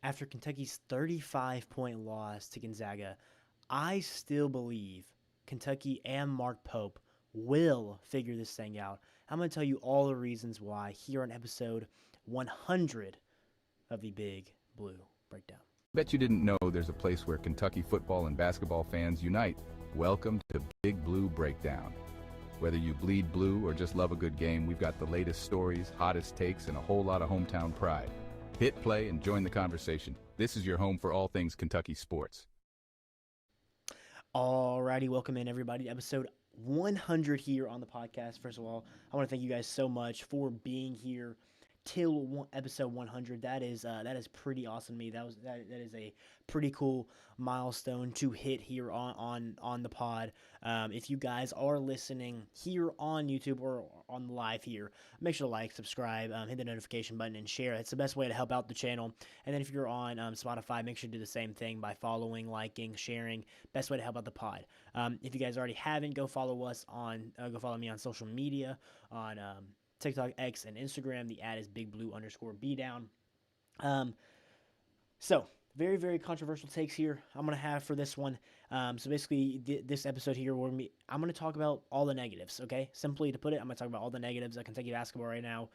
after Kentucky's 35-point loss to Gonzaga, I still believe Kentucky and Mark Pope will figure this thing out. I'm going to tell you all the reasons why here on episode 100 of the Big Blue Breakdown. Bet you didn't know there's a place where Kentucky football and basketball fans unite. Welcome to Big Blue Breakdown. Whether you bleed blue or just love a good game, we've got the latest stories, hottest takes, and a whole lot of hometown pride. Hit play and join the conversation. This is your home for all things Kentucky sports. Alrighty, welcome in everybody to episode 100 here on the podcast. First of all, I want to thank you guys so much for being here till episode 100. That is pretty awesome to me. That is a pretty cool milestone to hit here on the pod. If you guys are listening here on YouTube or on live here, make sure to like, subscribe, hit the notification button, and share. It's the best way to help out the channel. And then if you're on Spotify, make sure to do the same thing by following, liking, sharing. Best way to help out the pod. If you guys already haven't, go follow me on social media on TikTok, X, and Instagram. The ad is BigBlue_BDown. So very, very controversial takes here I'm going to have for this one. So basically, this episode here, I'm going to talk about all the negatives, okay? Simply to put it, I'm going to talk about all the negatives of Kentucky basketball right now,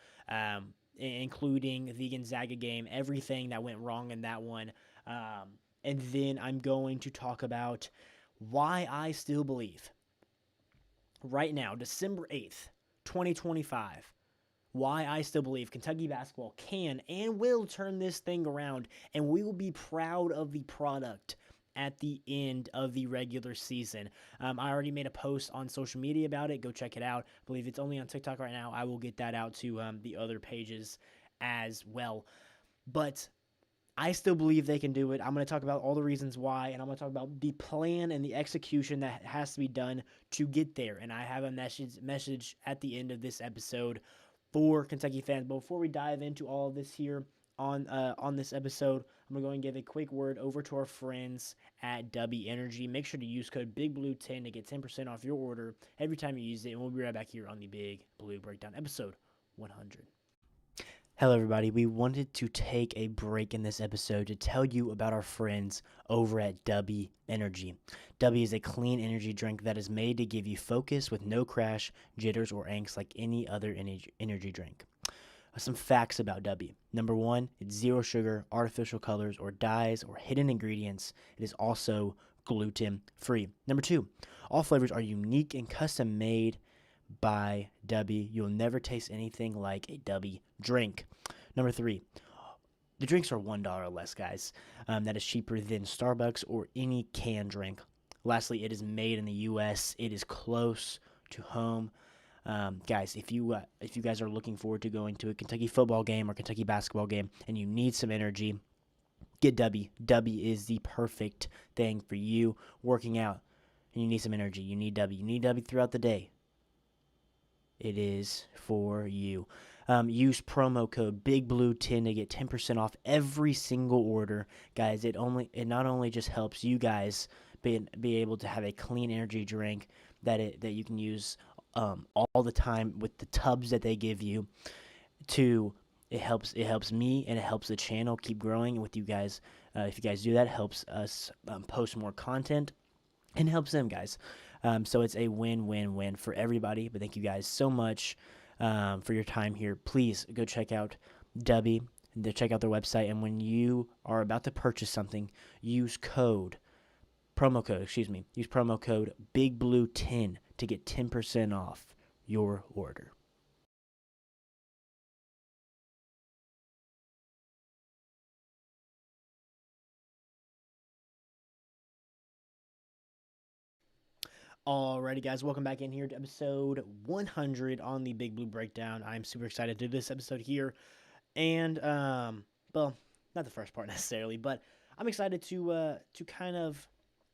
including the Gonzaga game, everything that went wrong in that one. And then I'm going to talk about why I still believe, right now, December 8th, 2025, why I still believe Kentucky basketball can and will turn this thing around, and we will be proud of the product at the end of the regular season. I already made a post on social media about it. Go check it out. I believe it's only on TikTok right now. I will get that out to the other pages as well. But I still believe they can do it. I'm going to talk about all the reasons why, and I'm going to talk about the plan and the execution that has to be done to get there. And I have a message at the end of this episode for Kentucky fans. But before we dive into all of this here on this episode, I'm going to go and give a quick word over to our friends at W Energy. Make sure to use code BIGBLUE10 to get 10% off your order every time you use it. And we'll be right back here on the Big Blue Breakdown, episode 100. Hello, everybody. We wanted to take a break in this episode to tell you about our friends over at W Energy. W is a clean energy drink that is made to give you focus with no crash, jitters, or angst like any other energy drink. Some facts about W. Number one, it's zero sugar, artificial colors, or dyes, or hidden ingredients. It is also gluten-free. Number two, all flavors are unique and custom made by W. You'll never taste anything like a W drink. Number three, the drinks are $1 or less, guys. That is cheaper than Starbucks or any canned drink. Lastly, it is made in the U.S. It is close to home. Guys, if you guys are looking forward to going to a Kentucky football game or Kentucky basketball game and you need some energy, get W. W is the perfect thing for you working out and you need some energy. You need W. You need W throughout the day. It is for you. Use promo code BIGBLUE10 to get 10% off every single order. Guys, it not only just helps you guys be able to have a clean energy drink that you can use all the time with the tubs that they give you. It helps me and it helps the channel keep growing with you guys. If you guys do that, it helps us post more content and helps them, guys. So it's a win-win-win for everybody. But thank you guys so much for your time here. Please go check out W. Check out their website. And when you are about to purchase something, use promo code BIGBLUE10 to get 10% off your order. Alrighty, guys, welcome back in here to episode 100 on the Big Blue Breakdown. I'm super excited to do this episode here, and well, not the first part necessarily, but I'm excited to kind of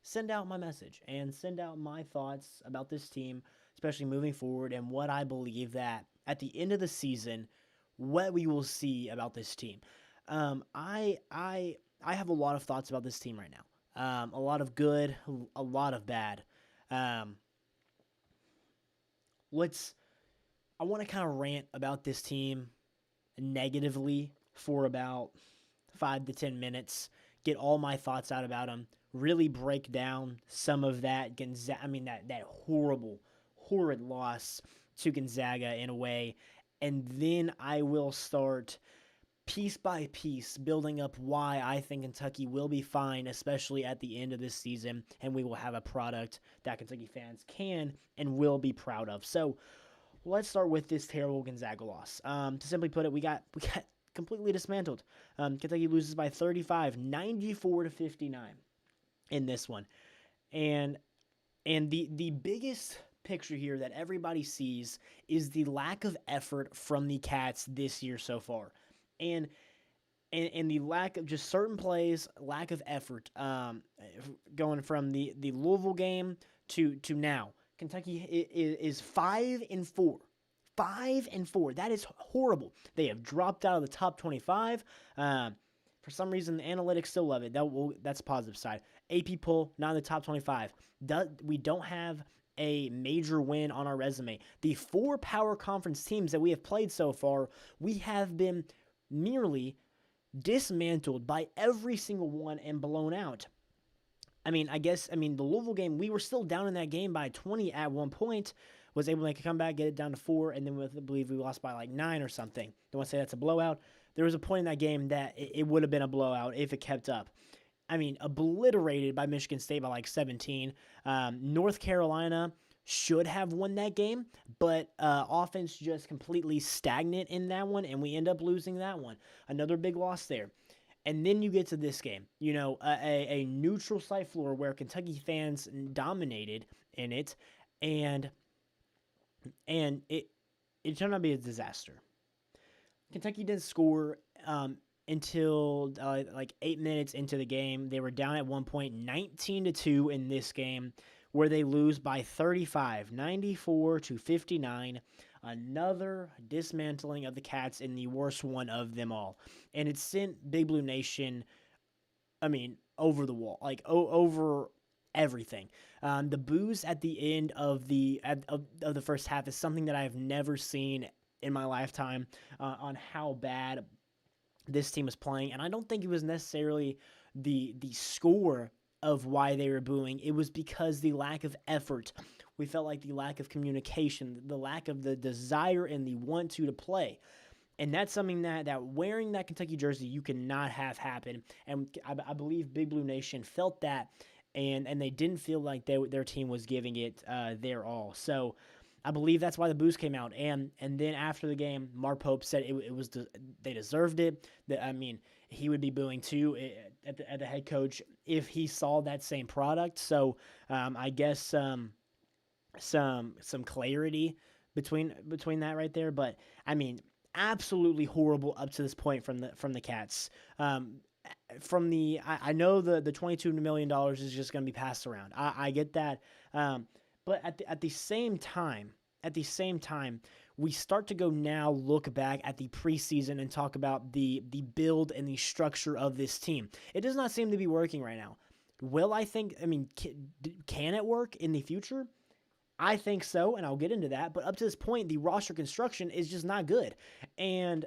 send out my message and send out my thoughts about this team, especially moving forward, and what I believe that at the end of the season, what we will see about this team. I have a lot of thoughts about this team right now. A lot of good, a lot of bad. I want to kind of rant about this team negatively for about 5 to 10 minutes, get all my thoughts out about them, really break down some of that that horrid loss to Gonzaga in a way, and then I will start piece by piece building up why I think Kentucky will be fine, especially at the end of this season, and we will have a product that Kentucky fans can and will be proud of. So let's start with this terrible Gonzaga loss. To simply put it, we got completely dismantled. Kentucky loses by 35, 94 to 59 in this one. And the biggest picture here that everybody sees is the lack of effort from the Cats this year so far. And the lack of just certain plays, lack of effort, going from the Louisville game to now. Kentucky is 5-4. 5-4. That is horrible. They have dropped out of the top 25. For some reason, the analytics still love it. That's a positive side. AP poll, not in the top 25. We don't have a major win on our resume. The 4 power conference teams that we have played so far, we have been nearly dismantled by every single one and blown out. The Louisville game, we were still down in that game by 20 at one point, was able to make a comeback, get it down to 4, and then I believe we lost by like 9 or something. Don't want to say that's a blowout. There was a point in that game that it would have been a blowout if it kept up. Obliterated by Michigan State by like 17. North Carolina should have won that game, but offense just completely stagnant in that one, and we end up losing that one. Another big loss there. And then you get to this game, a neutral site floor where Kentucky fans dominated in it, and it turned out to be a disaster. Kentucky didn't score until like 8 minutes into the game. They were down at one point 19-2 in this game, where they lose by 35, 94 to 59. Another dismantling of the Cats in the worst one of them all. And it sent Big Blue Nation, over the wall, over everything. The boos at the end of the first half is something that I've never seen in my lifetime, on how bad this team is playing. And I don't think it was necessarily the score of why they were booing. It was because the lack of effort. We felt like the lack of communication, the lack of the desire and the want to play. And that's something that wearing that Kentucky jersey, you cannot have happen. And I believe Big Blue Nation felt that, and they didn't feel like their team was giving it their all. So I believe that's why the boos came out. And then after the game, Mark Pope said they deserved it. He would be booing too at the head coach if he saw that same product. So I guess some clarity between that right there. But absolutely horrible up to this point from the Cats. I know the $22 million is just going to be passed around. I get that. But at the same time, we start to go now look back at the preseason and talk about the build and the structure of this team. It does not seem to be working right now. Can it work in the future? I think so, and I'll get into that. But up to this point, the roster construction is just not good. And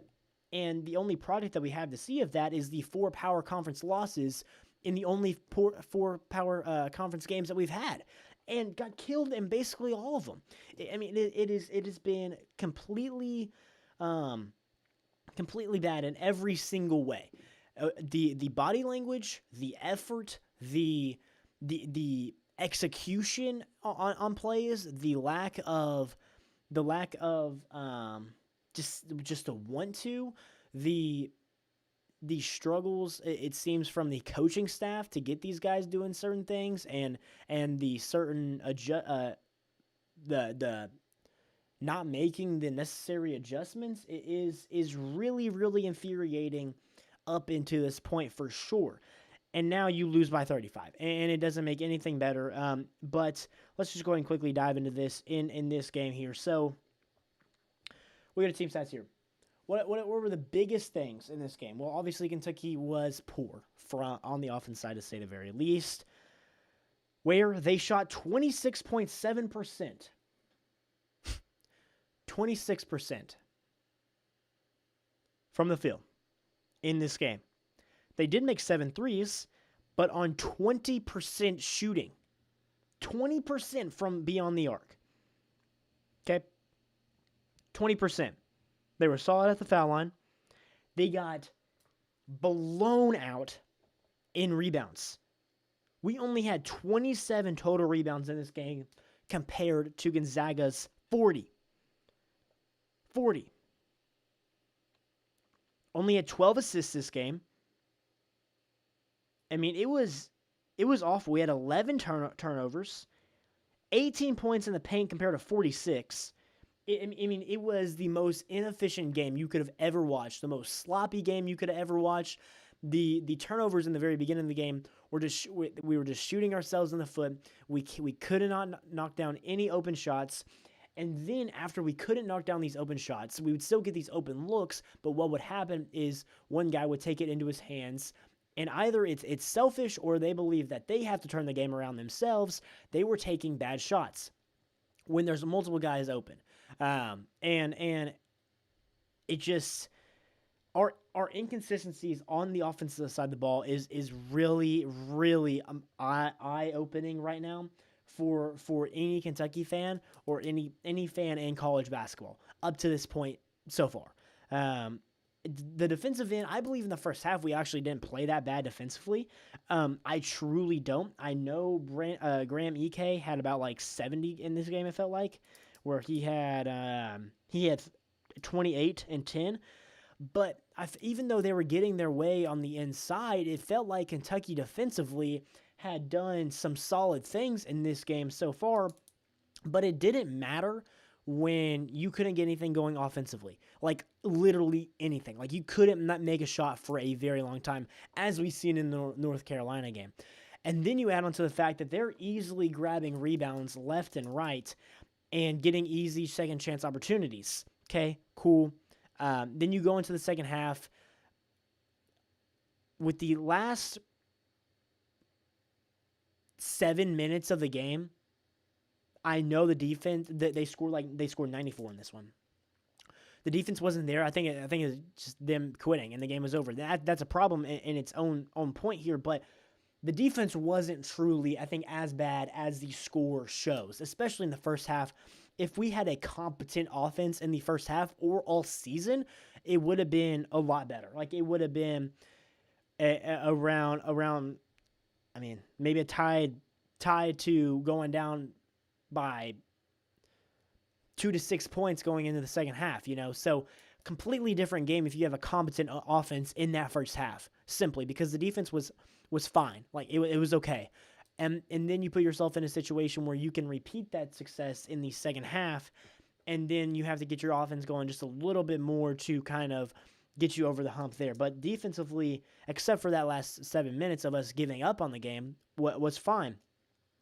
the only product that we have to see of that is the 4 power conference losses in the only 4 power conference games that we've had, and got killed in basically all of them. It has been completely bad in every single way. The body language, the effort, the execution on plays, the lack of just a want to, the struggles it seems from the coaching staff to get these guys doing certain things, and the certain the not making the necessary adjustments is really, really infuriating up into this point for sure. And now you lose by 35, and it doesn't make anything better. But let's just go ahead and quickly dive into this in this game here. So we got a team stats here. What were the biggest things in this game? Well, obviously Kentucky was poor on the offense side, to say the very least, where they shot 26.7%. 26% from the field in this game. They did make 7 threes, but on 20% shooting. 20% from beyond the arc. Okay? 20%. They were solid at the foul line. They got blown out in rebounds. We only had 27 total rebounds in this game compared to Gonzaga's 40. 40. Only had 12 assists this game. I mean, it was awful. We had 11 turnovers, 18 points in the paint compared to 46. I mean, it was the most inefficient game you could have ever watched, the most sloppy game you could have ever watched. The turnovers in the very beginning of the game were we were just shooting ourselves in the foot. We could not knock down any open shots. And then after we couldn't knock down these open shots, we would still get these open looks, but what would happen is one guy would take it into his hands, and either it's selfish or they believe that they have to turn the game around themselves. They were taking bad shots when there's multiple guys open. And it just, our inconsistencies on the offensive side of the ball is really, really eye-opening right now for any Kentucky fan or any fan in college basketball up to this point so far. The defensive end, I believe in the first half we actually didn't play that bad defensively. I truly don't. I know Graham Ike had about like 70 in this game, it felt like, where he had 28 and 10. But even though they were getting their way on the inside, it felt like Kentucky defensively had done some solid things in this game so far, but it didn't matter when you couldn't get anything going offensively. Like, literally anything. Like, you couldn't not make a shot for a very long time, as we've seen in the North Carolina game. And then you add on to the fact that they're easily grabbing rebounds left and right and getting easy second chance opportunities. Okay, cool. Then you go into the second half with the last 7 minutes of the game. I know the defense that they scored 94 in this one. The defense wasn't there. I think it's just them quitting and the game was over. That's a problem in its own point here, but the defense wasn't truly, I think, as bad as the score shows, especially in the first half. If we had a competent offense in the first half or all season, it would have been a lot better. Like, it would have been around. I mean, maybe a tied to going down by 2 to 6 points going into the second half, So completely different game if you have a competent offense in that first half, simply because the defense was fine. Like, it was okay. And then you put yourself in a situation where you can repeat that success in the second half, and then you have to get your offense going just a little bit more to kind of get you over the hump there. But defensively, except for that last 7 minutes of us giving up on the game, was fine.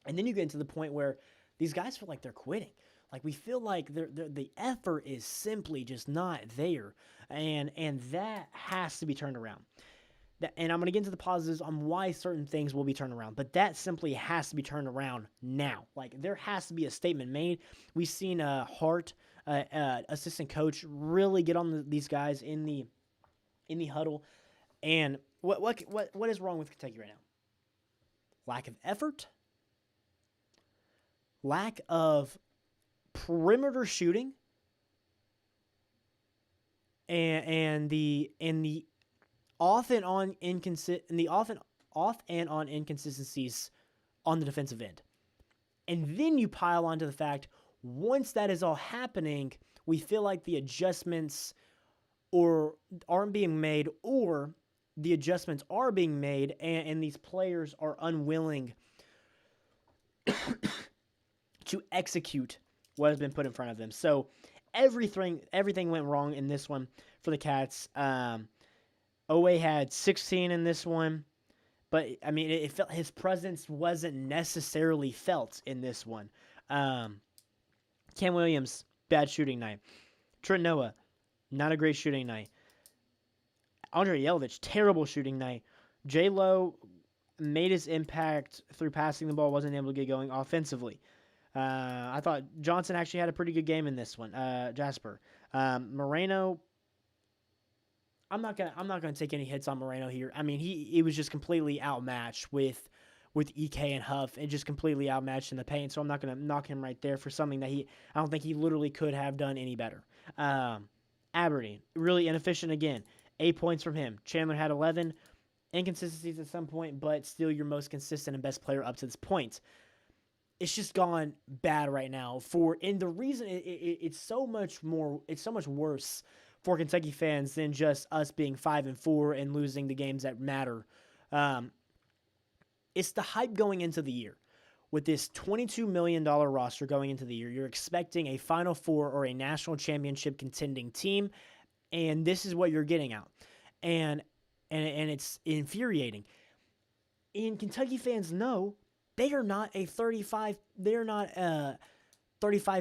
And then you get into the point where these guys feel like they're quitting. Like, we feel like the effort is simply just not there, and that has to be turned around. And I'm going to get into the positives on why certain things will be turned around, but that simply has to be turned around now. Like, there has to be a statement made. We've seen Hart, assistant coach, really get on these guys in the huddle. And what is wrong with Kentucky right now? Lack of effort, lack of perimeter shooting, and the off and on inconsistencies on the defensive end. And then you pile onto the fact, once that is all happening, we feel like the adjustments aren't being made, or the adjustments are being made, and these players are unwilling to execute what has been put in front of them. So everything went wrong in this one for the Cats. Owe had 16 in this one, but I mean, it felt his presence wasn't necessarily felt in this one. Cam Williams, bad shooting night. Trent Noah, not a great shooting night. Andre Yelovich, terrible shooting night. J-Lo made his impact through passing the ball, wasn't able to get going offensively. I thought Johnson actually had a pretty good game in this one. Jasper. Moreno, I'm not gonna take any hits on Moreno here. I mean, he was just completely outmatched with EK and Huff, and just completely outmatched in the paint. So I'm not gonna knock him right there for something that I don't think he literally could have done any better. Aberdeen, really inefficient again. 8 points from him. Chandler had 11. Inconsistencies at some point, but still your most consistent and best player up to this point. It's just gone bad right now. And the reason it's so much worse for Kentucky fans than just us being 5-4 and losing the games that matter. It's the hype going into the year. With this $22 million roster going into the year, you're expecting a Final Four or a national championship contending team, and this is what you're getting out. And it's infuriating. And Kentucky fans know they are not 35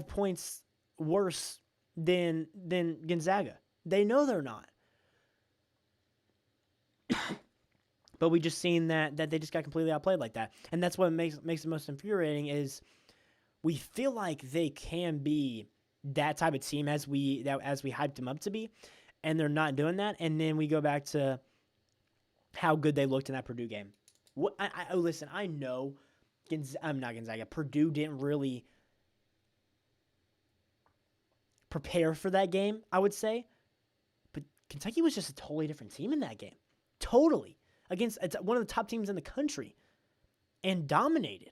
points worse than Gonzaga. They know they're not. But we just seen that they just got completely outplayed like that. And that's what makes it most infuriating is we feel like they can be that type of team as we hyped them up to be, and they're not doing that. And then we go back to how good they looked in that Purdue game. Listen, I know I'm not Gonzaga. Purdue didn't really prepare for that game, I would say. But Kentucky was just a totally different team in that game. Totally. Against one of the top teams in the country. And dominated.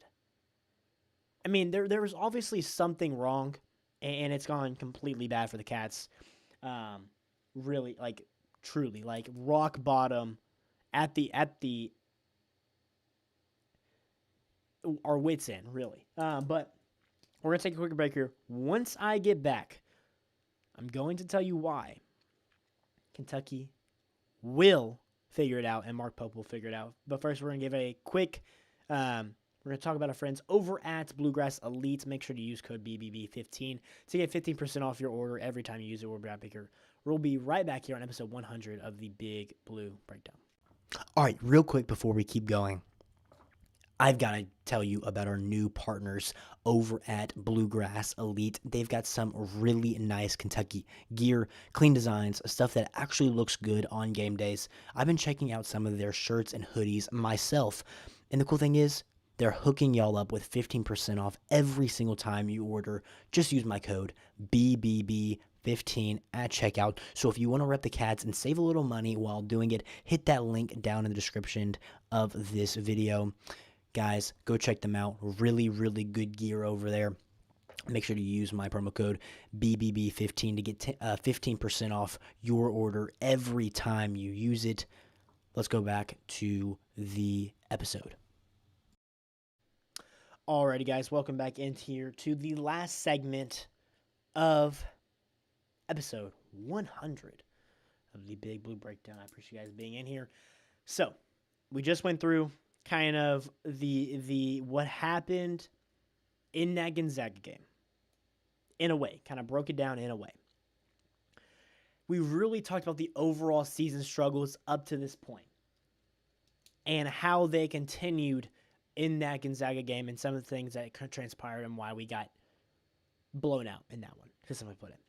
I mean, there was obviously something wrong. And it's gone completely bad for the Cats. Really, truly, rock bottom at the our wits end, really. But we're going to take a quick break here. Once I get back, I'm going to tell you why Kentucky will figure it out and Mark Pope will figure it out. But first, we're going to give a quick, we're going to talk about our friends over at Bluegrass Elite. Make sure to use code BBB15 to get 15% off your order every time you use it. We'll be right back here on episode 100 of the Big Blue Breakdown. All right, real quick before we keep going, I've got to tell you about our new partners over at Bluegrass Elite. They've got some really nice Kentucky gear, clean designs, stuff that actually looks good on game days. I've been checking out some of their shirts and hoodies myself, and the cool thing is they're hooking y'all up with 15% off every single time you order. Just use my code BBB15 at checkout. So if you want to rep the Cats and save a little money while doing it, hit that link down in the description of this video. Guys, go check them out. Really, really good gear over there. Make sure to use my promo code BBB15 to get 15% off your order every time you use it. Let's go back to the episode. Alrighty, guys, welcome back in here to the last segment of episode 100 of the Big Blue Breakdown. I appreciate you guys being in here. So, we just went through kind of the what happened in that Gonzaga game. In a way, kind of broke it down in a way. We really talked about the overall season struggles up to this point and how they continued in that Gonzaga game and some of the things that transpired and why we got blown out in that one, to simply put it.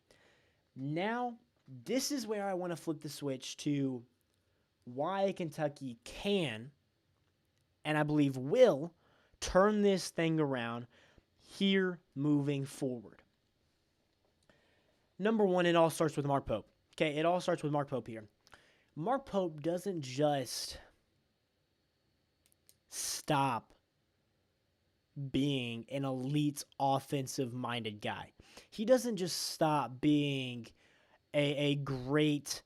Now, this is where I want to flip the switch to why Kentucky can, and I believe will, turn this thing around here moving forward. Number one, it all starts with Mark Pope. Okay, it all starts with Mark Pope here. Mark Pope doesn't just stop being an elite offensive-minded guy. He doesn't just stop being a great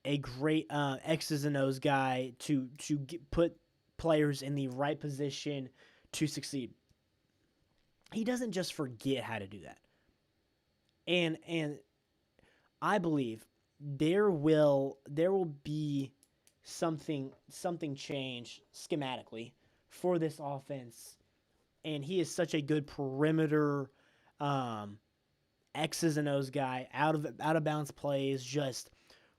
X's and O's guy to put players in the right position to succeed. He doesn't just forget how to do that. And I believe there will be something change schematically for this offense. And he is such a good perimeter X's and O's guy, out of bounds plays, just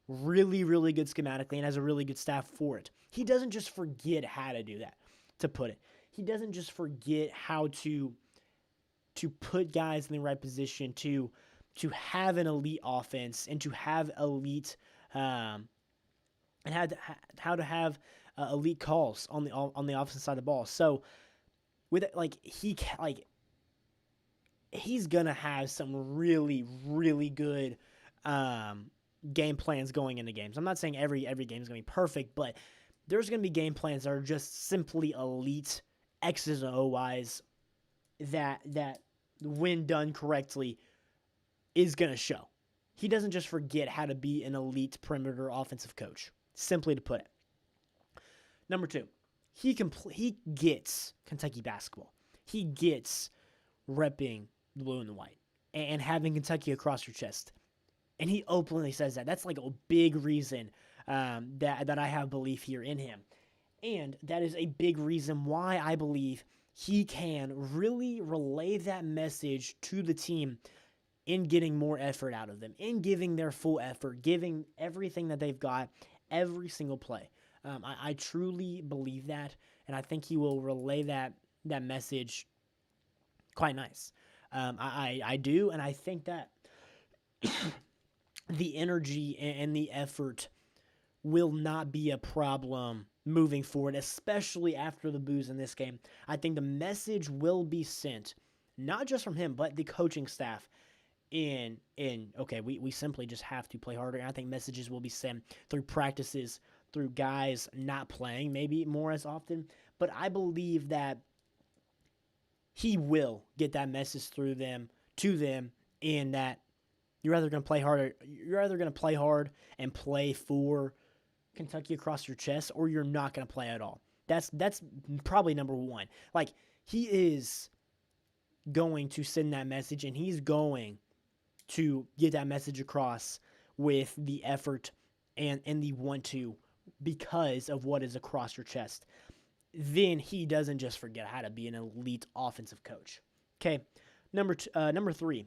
really, really good schematically, and has a really good staff for it. He doesn't just forget how to do that, to put it. He doesn't just forget how to put guys in the right position, to have an elite offense and to have elite and how to have elite calls on the offensive side of the ball. So with it, like he's gonna have some really really good game plans going into games. I'm not saying every game is gonna be perfect, but there's gonna be game plans that are just simply elite X's and O's that when done correctly is gonna show. He doesn't just forget how to be an elite perimeter offensive coach. Simply to put it. Number two, he gets Kentucky basketball. He gets repping the blue and the white and having Kentucky across your chest. And he openly says that. That's like a big reason that I have belief here in him. And that is a big reason why I believe he can really relay that message to the team in getting more effort out of them, in giving their full effort, giving everything that they've got every single play. I truly believe that, and I think he will relay that message quite nice. I do, and I think that the energy and the effort will not be a problem moving forward, especially after the boos in this game. I think the message will be sent, not just from him, but the coaching staff in okay, we simply just have to play harder. And I think messages will be sent through practices, through guys not playing maybe more as often. But I believe that he will get that message through them to them, in that you're either going to play harder, you're either going to play hard and play for Kentucky across your chest, or you're not going to play at all. That's probably number one. Like, he is going to send that message, and he's going to get that message across with the effort and the want to, because of what is across your chest. Then he doesn't just forget how to be an elite offensive coach. Okay, number three,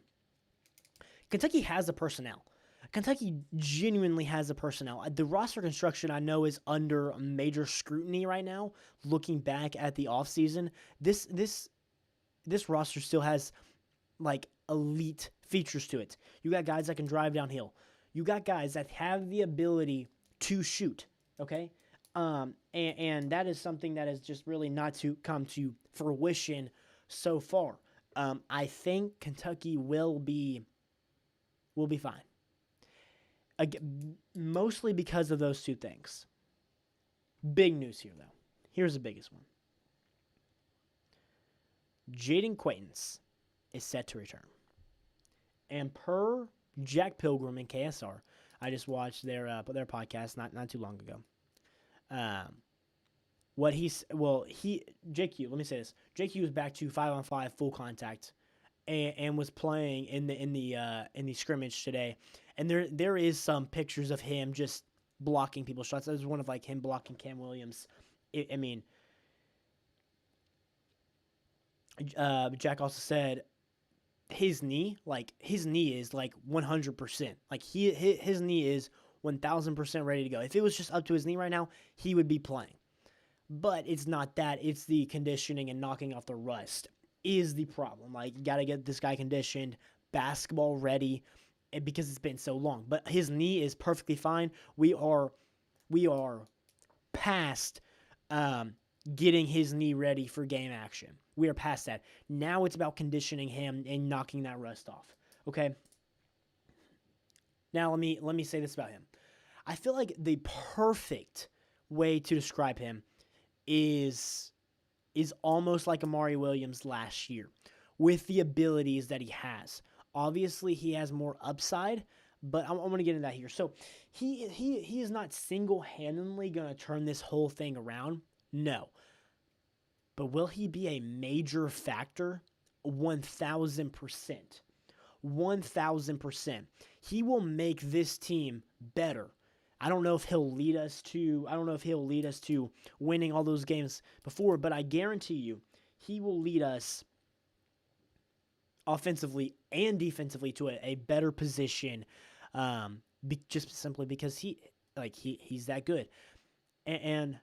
Kentucky has the personnel. Kentucky genuinely has the personnel. The roster construction, I know, is under major scrutiny right now. Looking back at the offseason, this roster still has like elite features to it. You got guys that can drive downhill. You got guys that have the ability to shoot. Okay, and that is something that has just really not to come to fruition so far. I think Kentucky will be fine. Again, mostly because of those two things. Big news here, though. Here's the biggest one. Jaden Quaintance is set to return. And per Jack Pilgrim and KSR, I just watched their podcast not too long ago. JQ, let me say this. JQ is back to 5-on-5 full contact and was playing in the scrimmage today. And there is some pictures of him just blocking people's shots. There's one of like him blocking Cam Williams. Jack also said his knee is like 100%. Like his knee is 1,000% ready to go. If it was just up to his knee right now, he would be playing. But it's not that. It's the conditioning and knocking off the rust is the problem. Like, you got to get this guy conditioned, basketball ready, because it's been so long. But his knee is perfectly fine. We are past getting his knee ready for game action. We are past that. Now it's about conditioning him and knocking that rust off. Okay? Now let me say this about him. I feel like the perfect way to describe him is almost like Amari Williams last year, with the abilities that he has. Obviously, he has more upside, but I'm going to get into that here. So he is not single-handedly going to turn this whole thing around. No. But will he be a major factor? 1,000%. 1,000%. He will make this team better. I don't know if he'll lead us to winning all those games before, but I guarantee you he will lead us offensively and defensively to a better position, just simply because he's that good, and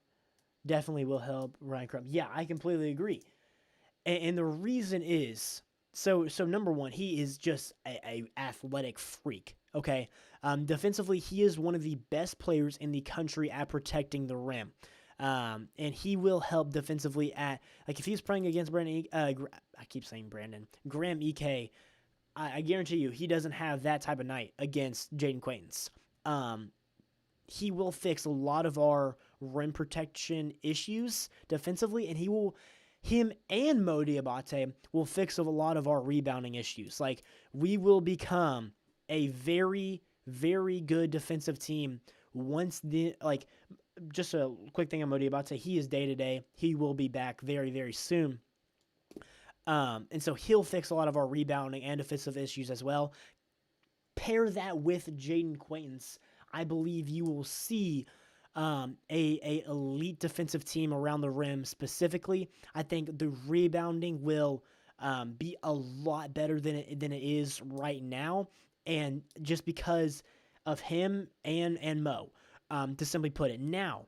definitely will help Ryan Crum. Yeah, I completely agree, and the reason is So number one, he is just a athletic freak. Okay, defensively, he is one of the best players in the country at protecting the rim. And he will help defensively at, like, if he's playing against I keep saying Graham Ek. I guarantee you he doesn't have that type of night against Jaden Quaintance. He will fix a lot of our rim protection issues defensively, and him and Mo Diabate will fix a lot of our rebounding issues. Like, we will become a very, very good defensive team once just a quick thing on Mo Diabate, he is day-to-day. He will be back very, very soon. And so he'll fix a lot of our rebounding and defensive issues as well. Pair that with Jaden Quaintance, I believe you will see a elite defensive team around the rim specifically. I think the rebounding will be a lot better than it is right now, and just because of him and Mo, to simply put it. Now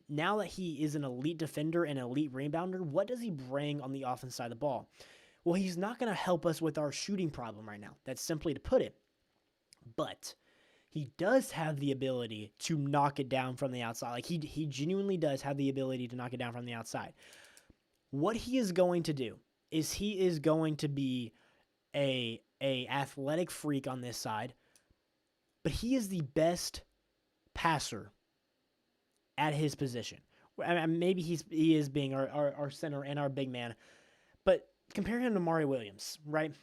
that he is an elite defender and elite rebounder, what does he bring on the offense side of the ball? Well, he's not going to help us with our shooting problem right now. That's simply to put it. But he does have the ability to knock it down from the outside. Like, he genuinely does have the ability to knock it down from the outside. What he is going to do is he is going to be a athletic freak on this side, but he is the best passer at his position. I mean, maybe he is being our center and our big man, but compare him to Mario Williams, right?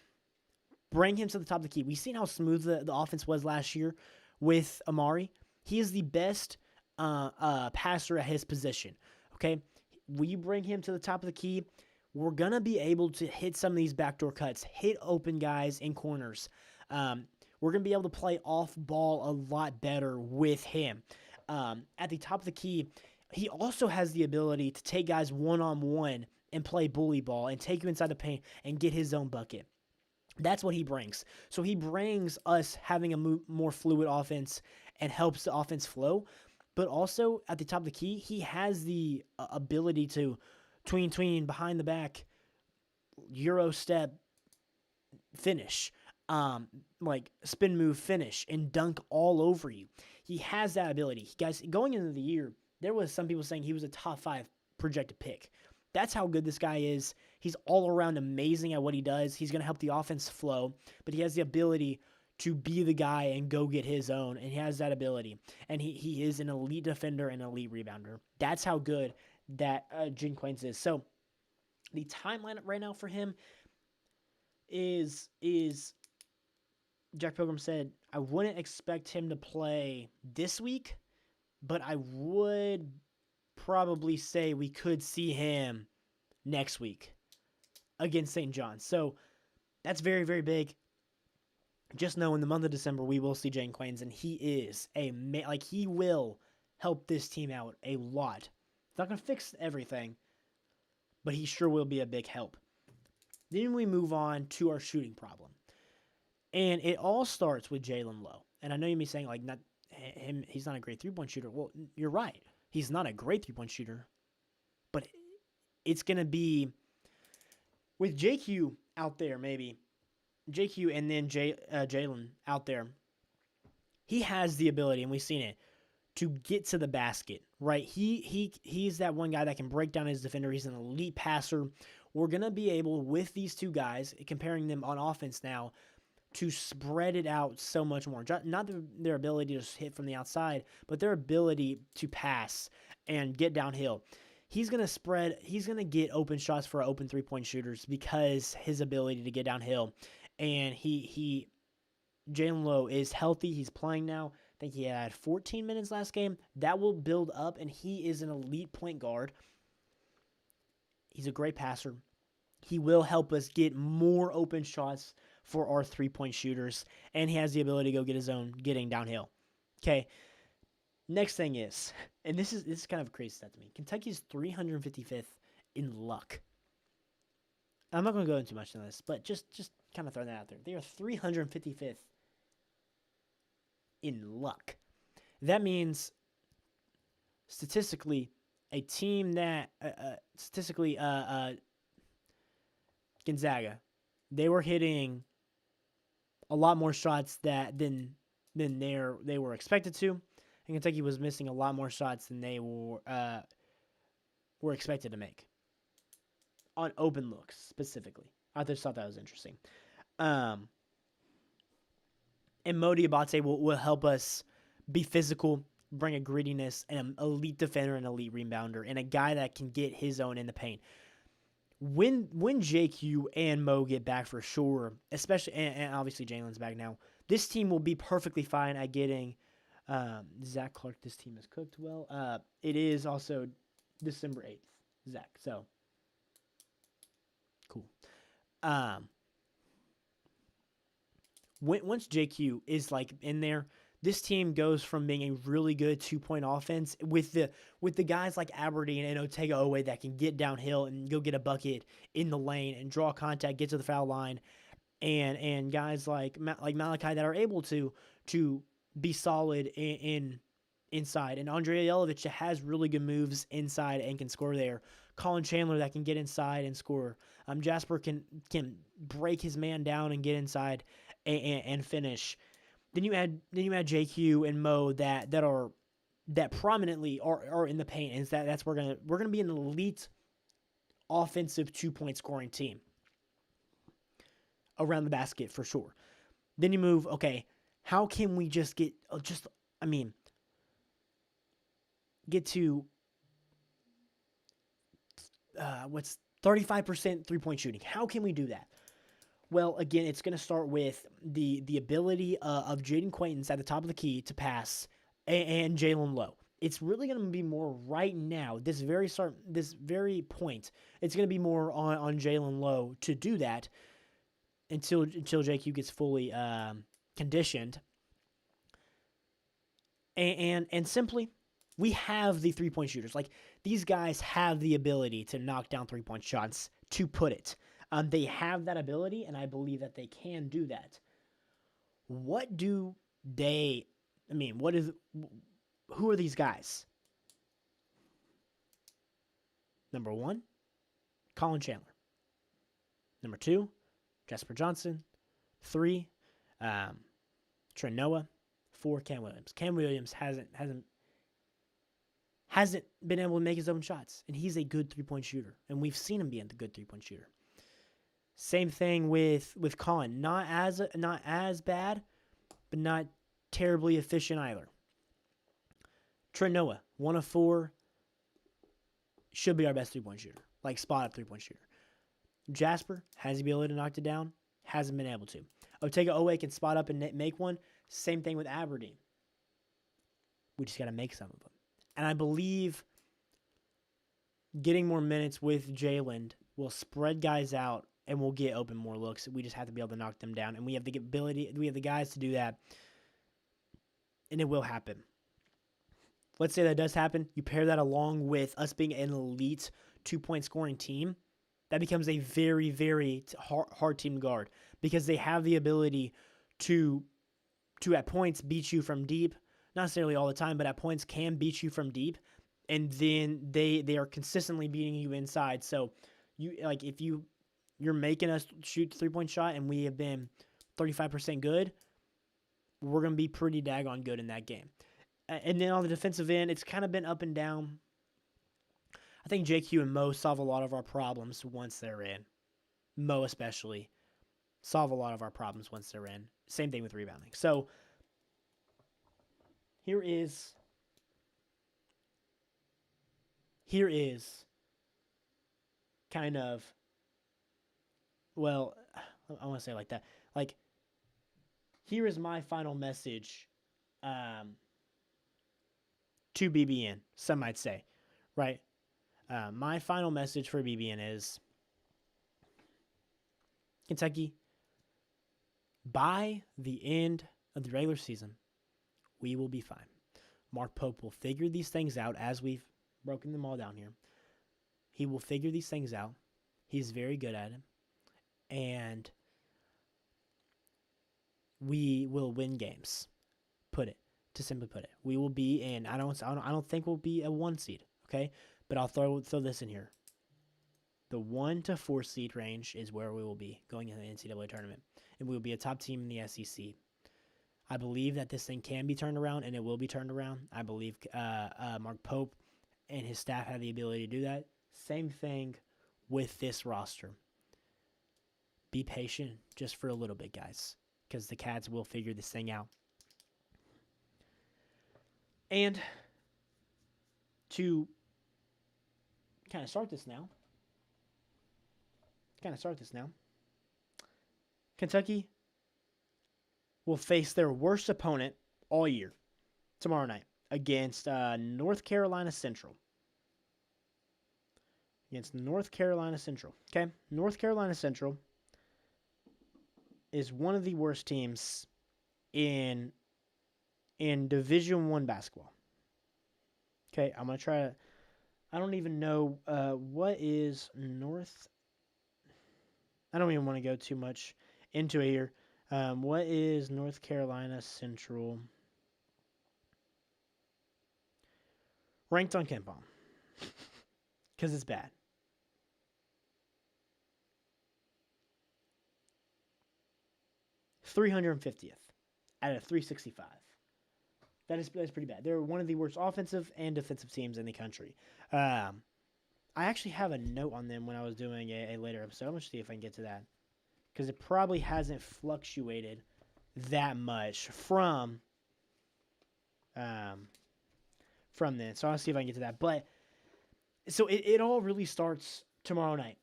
Bring him to the top of the key. We've seen how smooth the offense was last year with Amari. He is the best passer at his position, okay? We bring him to the top of the key, we're going to be able to hit some of these backdoor cuts, hit open guys in corners. We're going to be able to play off ball a lot better with him. At the top of the key, he also has the ability to take guys one-on-one and play bully ball and take you inside the paint and get his own bucket. That's what he brings. So he brings us having a more fluid offense and helps the offense flow. But also at the top of the key, he has the ability to tween, behind the back, Euro step, finish. Like spin move, finish, and dunk all over you. He has that ability. Guys, going into the year, there was some people saying he was a top 5 projected pick. That's how good this guy is. He's all around amazing at what he does. He's going to help the offense flow, but he has the ability to be the guy and go get his own, and he has that ability. And he is an elite defender and elite rebounder. That's how good that Jaden Quaintance is. So the timeline right now for him is Jack Pilgrim said, I wouldn't expect him to play this week, but I would probably say we could see him next week against St. John's. So that's very, very big. Just know in the month of December, we will see Jaden Quaintance, and he is he will help this team out a lot. It's not going to fix everything, but he sure will be a big help. Then we move on to our shooting problem. And it all starts with Jalen Lowe. And I know you may be saying, like, not him, he's not a great three-point shooter. Well, you're right. He's not a great three-point shooter. But it's going to be with JQ out there, maybe. JQ and then Jalen out there. He has the ability, and we've seen it, to get to the basket, right? He's that one guy that can break down his defender. He's an elite passer. We're going to be able, with these two guys, comparing them on offense now, to spread it out so much more. Not their ability to hit from the outside, but their ability to pass and get downhill. He's going to get open shots for open three-point shooters because his ability to get downhill. And Jalen Lowe is healthy. He's playing now. I think he had 14 minutes last game. That will build up, and he is an elite point guard. He's a great passer. He will help us get more open shots for our three-point shooters, and he has the ability to go get his own getting downhill. Okay, next thing is, and this is kind of a crazy stat to me, Kentucky's 355th in luck. I'm not going to go into much on this, but just kind of throwing that out there. They are 355th in luck. That means statistically, a team that Gonzaga, they were hitting a lot more shots than they were expected to, and Kentucky was missing a lot more shots than they were expected to make on open looks specifically. I just thought that was interesting. And Mo Diabate will help us be physical, bring a grittiness, and an elite defender and elite rebounder, and a guy that can get his own in the paint. When JQ and Mo get back for sure, especially and obviously Jalen's back now, this team will be perfectly fine at getting Zach Clark. This team is cooked well. It is also December 8th, Zach. So cool. Once JQ is like in there, this team goes from being a really good 2-point offense with the guys like Aberdeen and Otega Owe that can get downhill and go get a bucket in the lane and draw contact, get to the foul line, and guys like Malachi that are able to be solid in inside, and Andrei Yelovich that has really good moves inside and can score there. Colin Chandler that can get inside and score. Jasper can break his man down and get inside and finish. Then you add JQ and Mo that prominently are in the paint, and that's we're gonna be an elite offensive 2-point scoring team around the basket for sure. Then you move, okay, how can we just get to what's 35% 3-point shooting? How can we do that? Well, again, it's going to start with the ability of Jaden Quaintance at the top of the key to pass and Jalen Lowe. It's really going to be more right now, this very point. It's going to be more on Jalen Lowe to do that until JQ gets fully conditioned. And simply, we have the 3-point shooters. Like, these guys have the ability to knock down 3-point shots, to put it. They have that ability, and I believe that they can do that. Who are these guys? Number 1, Colin Chandler. Number 2, Jasper Johnson. 3, Trent Noah. 4, Cam Williams. Cam Williams hasn't been able to make his own shots, and he's a good 3-point shooter, and we've seen him be a good 3-point shooter. Same thing with Colin. Not as bad, but not terribly efficient either. Trent Noah, 1 of 4, should be our best 3-point shooter, like spot up 3-point shooter. Jasper has the ability to knock it down, hasn't been able to. Otega Owe can spot up and make one. Same thing with Aberdeen. We just got to make some of them. And I believe getting more minutes with Jalen will spread guys out and we'll get open more looks. We just have to be able to knock them down. And we have the ability, we have the guys to do that. And it will happen. Let's say that does happen. You pair that along with us being an elite 2-point scoring team. That becomes a very, very hard team to guard. Because they have the ability to at points beat you from deep. Not necessarily all the time, but at points can beat you from deep. And then they are consistently beating you inside. So if you're making us shoot 3-point shot and we have been 35% good, we're going to be pretty daggone good in that game. And then on the defensive end, it's kind of been up and down. I think JQ and Mo solve a lot of our problems once they're in. Mo especially solve a lot of our problems once they're in. Same thing with rebounding. So here is kind of, well, I want to say it like that. Like, here is my final message to BBN, some might say, right? My final message for BBN is, Kentucky, by the end of the regular season, we will be fine. Mark Pope will figure these things out as we've broken them all down here. He will figure these things out. He's very good at it. And we will win games. To simply put it. We will be in, I don't think we'll be a 1 seed, okay? But I'll throw this in here. The 1 to 4 seed range is where we will be going in the NCAA tournament, and we will be a top team in the SEC. I believe that this thing can be turned around, and it will be turned around. I believe Mark Pope and his staff have the ability to do that. Same thing with this roster. Be patient just for a little bit, guys, because the Cats will figure this thing out. And to kind of start this now, Kentucky will face their worst opponent all year tomorrow night against North Carolina Central. Okay, North Carolina Central is one of the worst teams in Division I basketball. Okay, I'm going to try to... I don't even know what is North... I don't even want to go too much into it here. What is North Carolina Central ranked on KenPom? Because it's bad. $350th out of 365. That's pretty bad. They're one of the worst offensive and defensive teams in the country. I actually have a note on them when I was doing a later episode. I'm going to see if I can get to that. Because it probably hasn't fluctuated that much from then. So I'll see if I can get to that. But so it all really starts tomorrow night.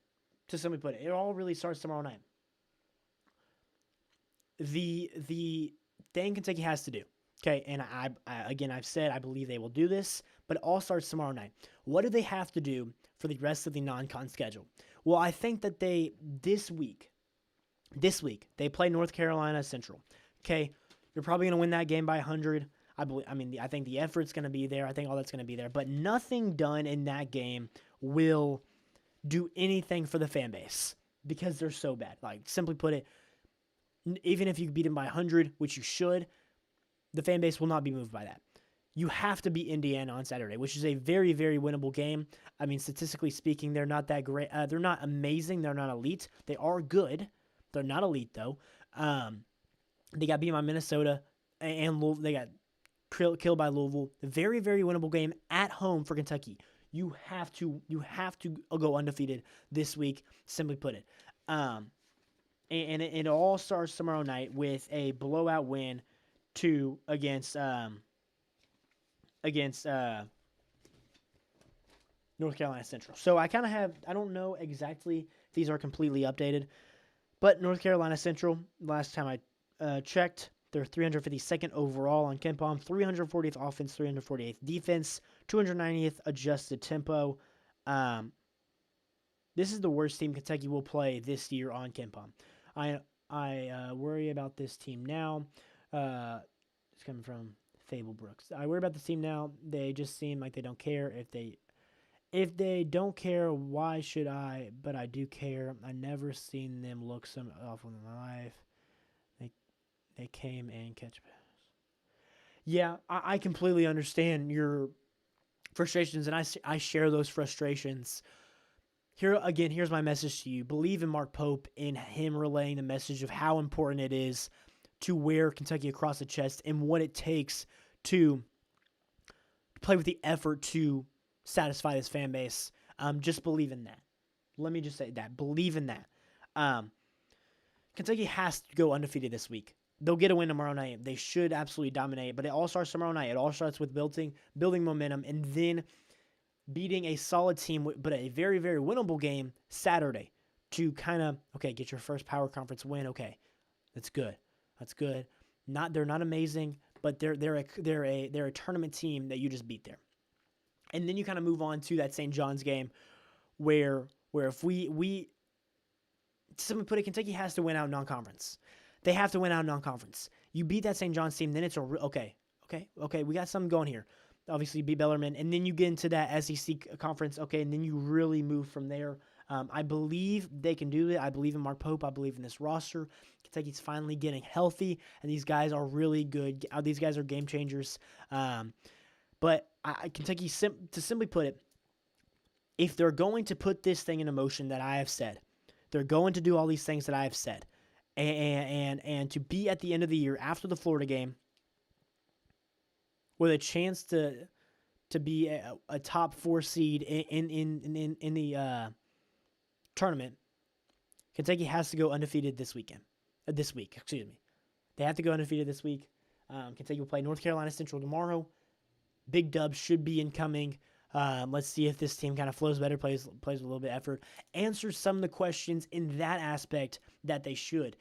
To simply put it, it all really starts tomorrow night. The thing Kentucky has to do, okay, and I've said I believe they will do this, but it all starts tomorrow night. What do they have to do for the rest of the non-con schedule? Well, I think that this week they play North Carolina Central. Okay, you're probably going to win that game by 100. I think the effort's going to be there. I think all that's going to be there, but nothing done in that game will do anything for the fan base because they're so bad. Like, simply put it, even if you beat them by 100, which you should, the fan base will not be moved by that. You have to beat Indiana on Saturday, which is a very, very winnable game. I mean, statistically speaking, they're not that great. They're not amazing. They're not elite. They are good. They're not elite, though. They got beat by Minnesota, and they got killed by Louisville. A very, very winnable game at home for Kentucky. You have to go undefeated this week, simply put it. And it all starts tomorrow night with a blowout win against North Carolina Central. So I don't know exactly if these are completely updated, but North Carolina Central, last time I checked, they're 352nd overall on KenPom, 340th offense, 348th defense, 290th adjusted tempo. This is the worst team Kentucky will play this year on KenPom. I worry about this team now. It's coming from Fable Brooks. I worry about this team now. They just seem like they don't care. If they don't care, why should I? But I do care. I never seen them look so awful in my life. They came and catch pass. Yeah, I completely understand your frustrations, and I share those frustrations. Here's my message to you. Believe in Mark Pope, in him relaying the message of how important it is to wear Kentucky across the chest and what it takes to play with the effort to satisfy this fan base. Just believe in that. Let me just say that. Believe in that. Kentucky has to go undefeated this week. They'll get a win tomorrow night. They should absolutely dominate, but it all starts tomorrow night. It all starts with building momentum and then beating a solid team, but a very, very winnable game Saturday to kind of, get your first power conference win. Okay, that's good. They're not amazing, but they're a tournament team that you just beat there. And then you kind of move on to that St. John's game where if we simply put it, Kentucky has to win out non-conference. They have to win out non-conference. You beat that St. John's team, then it's okay, we got something going here. Obviously, beat Bellarmine, and then you get into that SEC conference, and then you really move from there. I believe they can do it. I believe in Mark Pope. I believe in this roster. Kentucky's finally getting healthy, and these guys are really good. These guys are game changers. But Kentucky, to simply put it, if they're going to put this thing into motion that I have said, they're going to do all these things that I have said, and to be at the end of the year after the Florida game with a chance to be a top 4 seed in the tournament, Kentucky has to go undefeated this weekend. This week, excuse me. They have to go undefeated this week. Kentucky will play North Carolina Central tomorrow. Big dub should be incoming. Let's see if this team kind of flows better, plays with a little bit of effort, answers some of the questions in that aspect that they should.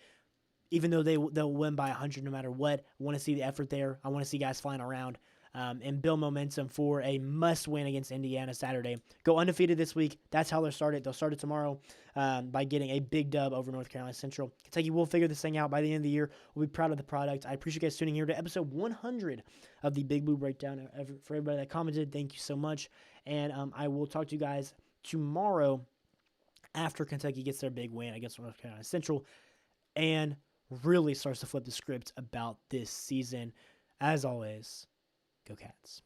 Even though they'll win by 100 no matter what, I want to see the effort there. I want to see guys flying around and build momentum for a must-win against Indiana Saturday. Go undefeated this week. That's how they'll start it. They'll start it tomorrow by getting a big dub over North Carolina Central. Kentucky will figure this thing out by the end of the year. We'll be proud of the product. I appreciate you guys tuning here to episode 100 of the Big Blue Breakdown. For everybody that commented, thank you so much. And I will talk to you guys tomorrow after Kentucky gets their big win against North Carolina Central and really starts to flip the script about this season. As always, go Cats.